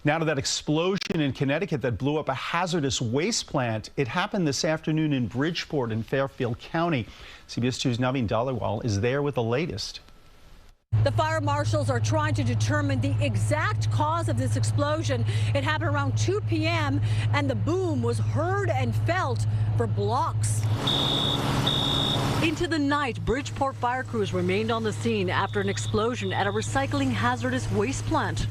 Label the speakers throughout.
Speaker 1: Now to that explosion in Connecticut that blew up a hazardous waste plant. It happened this afternoon in Bridgeport in Fairfield County. CBS 2's Naveen Dhaliwal is there with the latest.
Speaker 2: The fire marshals are trying to determine the exact cause of this explosion. It happened around 2 p.m. and the boom was heard and felt for blocks. Into the night, Bridgeport fire crews remained on the scene after an explosion at a recycling hazardous waste plant.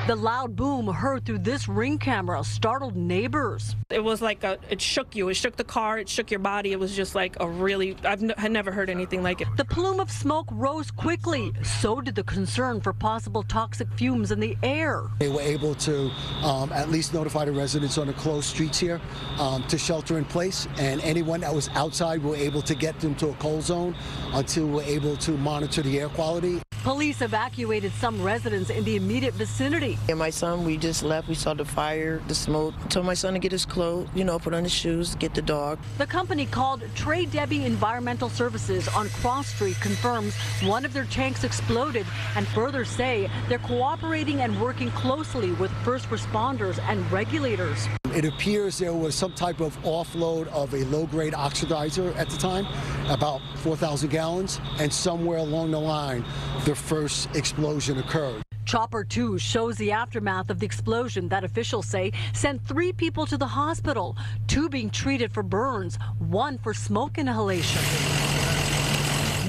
Speaker 2: The loud boom heard through this Ring camera startled neighbors.
Speaker 3: It was like it shook you. It shook the car. It shook your body. It was just like a really, had never heard anything like it.
Speaker 2: The plume of smoke rose quickly. So did the concern for possible toxic fumes in the air.
Speaker 4: They were able to at least notify the residents on the closed streets here to shelter in place, and anyone that was outside were able to get them to a cold zone until we're able to monitor the air quality.
Speaker 2: Police evacuated some residents in the immediate vicinity.
Speaker 5: And my son, we just left. We saw the fire, the smoke. Told my son to get his clothes, put on his shoes, get the dog.
Speaker 2: The company called Trey Debbie Environmental Services on Cross Street confirms one of their tanks exploded and further say they're cooperating and working closely with first responders and regulators.
Speaker 4: It appears there was some type of offload of a low-grade oxidizer at the time, about 4,000 gallons, and somewhere along the line, the first explosion occurred.
Speaker 2: Chopper 2 shows the aftermath of the explosion that officials say sent 3 people to the hospital, 2 being treated for burns, 1 for smoke inhalation.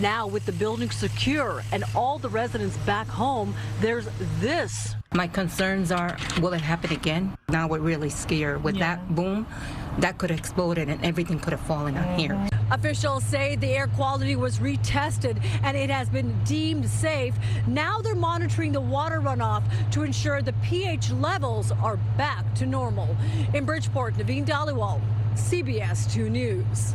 Speaker 2: Now, with the building secure and all the residents back home, there's this.
Speaker 6: My concerns are, will it happen again? Now we're really scared. With that boom, that could have exploded and everything could have fallen on here.
Speaker 2: Officials say the air quality was retested and it has been deemed safe. Now they're monitoring the water runoff to ensure the pH levels are back to normal. In Bridgeport, Naveen Dhaliwal, CBS 2 News.